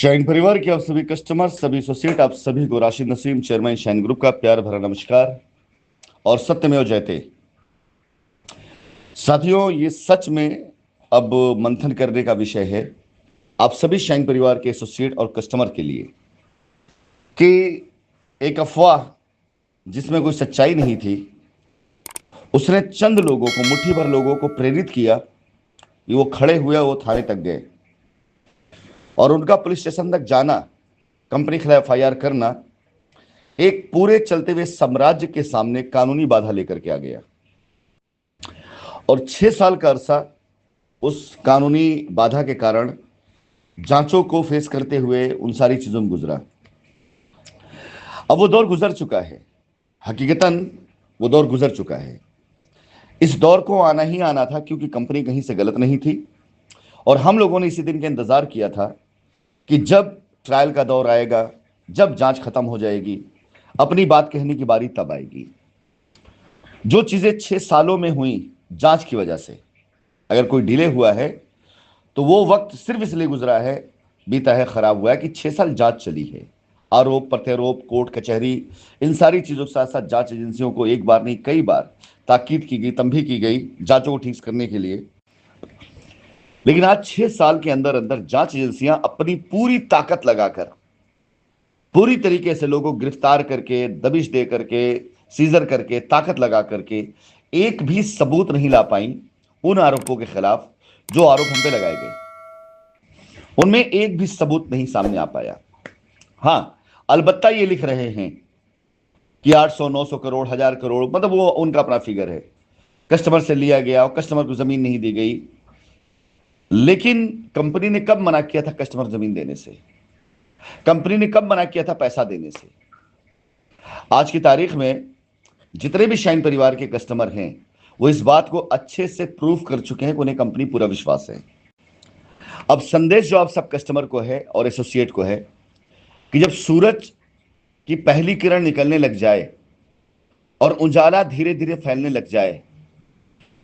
Shine परिवार के आप सभी कस्टमर, सभी एसोसिएट, आप सभी को Rashid Naseem, chairman shine group का प्यार भरा नमस्कार और सत्यमेव जयते। साथियों, ये सच में अब मंथन करने का विषय है आप सभी शाइन परिवार के एसोसिएट और कस्टमर के लिए कि एक अफवाह जिसमें कोई सच्चाई नहीं थी, उसने चंद लोगों को, मुट्ठी भर लोगों को प्रेरित किया कि वो खड़े हुए, वो थाने तक गए और उनका पुलिस स्टेशन तक जाना, कंपनी के खिलाफ एफआईआर करना, एक पूरे चलते हुए साम्राज्य के सामने कानूनी बाधा लेकर के आ गया। और 6 साल का अरसा उस कानूनी बाधा के कारण जांचों को फेस करते हुए उन सारी चीजों में गुजरा। अब वो दौर गुजर चुका है, हकीकतन वो दौर गुजर चुका है। इस दौर को आना ही आना था, क्योंकि कंपनी कहीं से गलत नहीं थी और हम लोगों ने इसी दिन का इंतजार किया था कि जब ट्रायल का दौर आएगा, जब जांच खत्म हो जाएगी, अपनी बात कहने की बारी तब आएगी। जो चीजें 6 सालों में हुई जांच की वजह से, अगर कोई डिले हुआ है तो वो वक्त सिर्फ इसलिए गुजरा है, बीता है, खराब हुआ है कि 6 साल जांच चली है। आरोप प्रत्यारोप, कोर्ट कचहरी, इन सारी चीजों के साथ साथ जांच एजेंसियों को एक बार नहीं कई बार ताकीद की गई, तंबीह की गई जांचों को ठीक करने के लिए। लेकिन आज 6 साल के अंदर अंदर जांच एजेंसियां अपनी पूरी ताकत लगाकर, पूरी तरीके से लोगों को गिरफ्तार करके, दबिश दे करके, सीजर करके, ताकत लगा करके एक भी सबूत नहीं ला पाई उन आरोपों के खिलाफ जो आरोप हम पे लगाए गए। उनमें एक भी सबूत नहीं सामने आ पाया। हां, अलबत्ता ये लिख रहे हैं कि 800, 900 करोड़, 1000 करोड़, मतलब वो उनका अपना फिगर है, कस्टमर से लिया गया और कस्टमर को जमीन नहीं दी गई। लेकिन कंपनी ने कब मना किया था कस्टमर जमीन देने से? कंपनी ने कब मना किया था पैसा देने से? आज की तारीख में जितने भी शाइन परिवार के कस्टमर हैं, वो इस बात को अच्छे से प्रूफ कर चुके हैं कि उन्हें कंपनी पूरा विश्वास है। अब संदेश जो आप सब कस्टमर को है और एसोसिएट को है कि जब सूरज की पहली किरण निकलने लग जाए और उजाला धीरे धीरे फैलने लग जाए,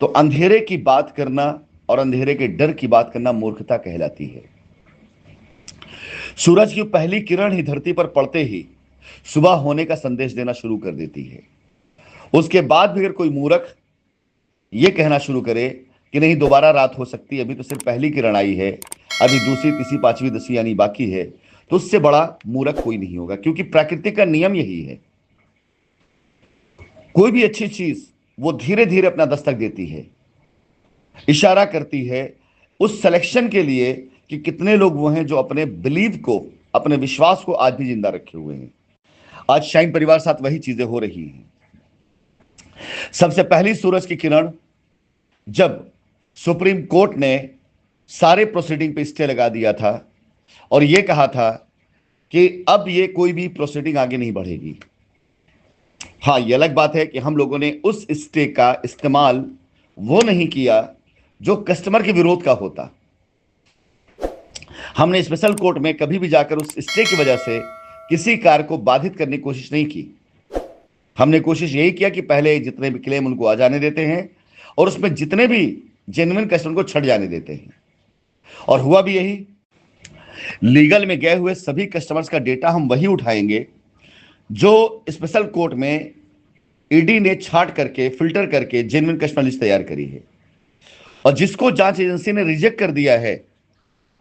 तो अंधेरे की बात करना और अंधेरे के डर की बात करना मूर्खता कहलाती है। सूरज की पहली किरण ही धरती पर पड़ते ही सुबह होने का संदेश देना शुरू कर देती है। उसके बाद भी अगर कोई मूर्ख यह कहना शुरू करे कि नहीं, दोबारा रात हो सकती है, अभी तो सिर्फ पहली किरण आई है, अभी दूसरी, तीसरी, पांचवी, 10वीं यानी बाकी है, तो उससे बड़ा मूर्ख कोई नहीं होगा। क्योंकि प्रकृति का नियम यही है, कोई भी अच्छी चीज वो धीरे धीरे अपना दस्तक देती है, इशारा करती है उस सिलेक्शन के लिए कि कितने लोग वो हैं जो अपने बिलीव को, अपने विश्वास को आज भी जिंदा रखे हुए हैं। आज शाइन परिवार साथ वही चीजें हो रही हैं। सबसे पहली सूरज की किरण जब सुप्रीम कोर्ट ने सारे प्रोसीडिंग पे स्टे लगा दिया था और यह कहा था कि अब ये कोई भी प्रोसीडिंग आगे नहीं बढ़ेगी। हां, यह अलग बात है कि हम लोगों ने उस स्टे का इस्तेमाल वो नहीं किया जो कस्टमर के विरोध का होता। हमने स्पेशल कोर्ट में कभी भी जाकर उस स्टे की वजह से किसी कार्य को बाधित करने की कोशिश नहीं की। हमने कोशिश यही किया कि पहले जितने भी क्लेम उनको आ जाने देते हैं और उसमें जितने भी जेन्युइन कस्टमर को छट जाने देते हैं, और हुआ भी यही। लीगल में गए हुए सभी कस्टमर्स का डेटा हम वही उठाएंगे जो स्पेशल कोर्ट में ईडी ने छांट करके, फिल्टर करके जेन्युइन कस्टमर लिस्ट तैयार करी है। और जिसको जांच एजेंसी ने रिजेक्ट कर दिया है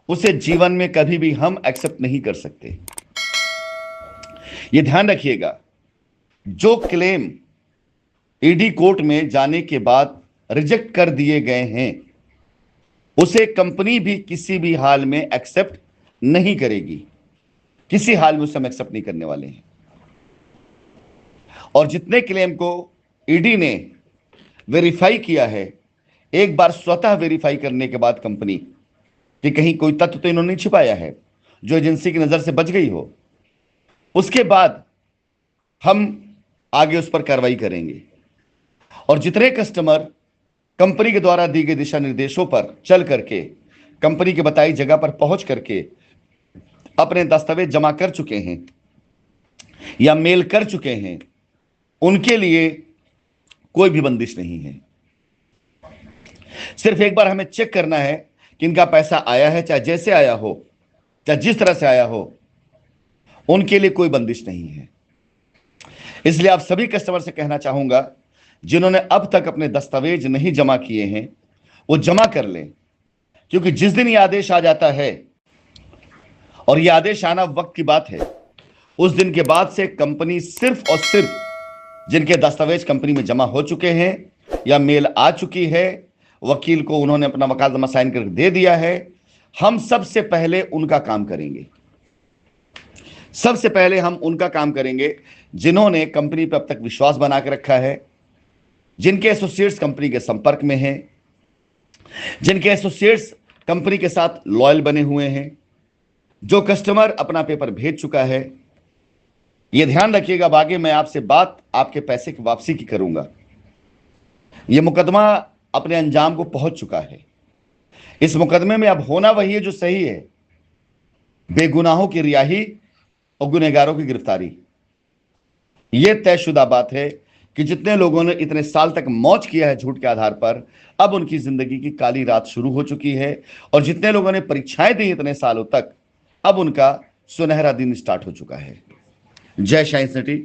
उसे जीवन में कभी भी हम एक्सेप्ट नहीं कर सकते। यह ध्यान रखिएगा, जो क्लेम ईडी कोर्ट में जाने के बाद रिजेक्ट कर दिए गए हैं उसे कंपनी भी किसी भी हाल में एक्सेप्ट नहीं करेगी। किसी हाल में उसे हम एक्सेप्ट नहीं करने वाले हैं। और जितने क्लेम को ईडी ने वेरीफाई किया है, एक बार स्वतः वेरीफाई करने के बाद कंपनी कि कहीं कोई तथ्य तो इन्होंने छिपाया है जो एजेंसी की नजर से बच गई हो, उसके बाद हम आगे उस पर कार्रवाई करेंगे। और जितने कस्टमर कंपनी के द्वारा दी गई दिशा निर्देशों पर चल करके, कंपनी की बताई जगह पर पहुंच करके अपने दस्तावेज जमा कर चुके हैं या मेल कर चुके हैं, उनके लिए कोई भी बंदिश नहीं है। सिर्फ एक बार हमें चेक करना है कि इनका पैसा आया है, चाहे जैसे आया हो, चाहे जिस तरह से आया हो, उनके लिए कोई बंदिश नहीं है। इसलिए आप सभी कस्टमर से कहना चाहूंगा, जिन्होंने अब तक अपने दस्तावेज नहीं जमा किए हैं वो जमा कर लें, क्योंकि जिस दिन यह आदेश आ जाता है, और यह आदेश आना वक्त की बात है, उस दिन के बाद से कंपनी सिर्फ और सिर्फ जिनके दस्तावेज कंपनी में जमा हो चुके हैं या मेल आ चुकी है, वकील को उन्होंने अपना वकालतनामा साइन करके दे दिया है, हम सबसे पहले उनका काम करेंगे। सबसे पहले हम उनका काम करेंगे जिन्होंने कंपनी पर अब तक विश्वास बना के रखा है, जिनके एसोसिएट्स कंपनी के संपर्क में हैं, जिनके एसोसिएट्स कंपनी के साथ लॉयल बने हुए हैं, जो कस्टमर अपना पेपर भेज चुका है। यह ध्यान रखिएगा, आगे मैं आपसे बात आपके पैसे की वापसी की करूंगा। यह मुकदमा अपने अंजाम को पहुंच चुका है। इस मुकदमे में अब होना वही है जो सही है, बेगुनाहों की रिहाई और गुनहगारों की गिरफ्तारी। यह तयशुदा बात है कि जितने लोगों ने इतने साल तक मौज किया है झूठ के आधार पर, अब उनकी जिंदगी की काली रात शुरू हो चुकी है, और जितने लोगों ने परीक्षाएं दी इतने सालों तक, अब उनका सुनहरा दिन स्टार्ट हो चुका है। जय शाइन सिटी।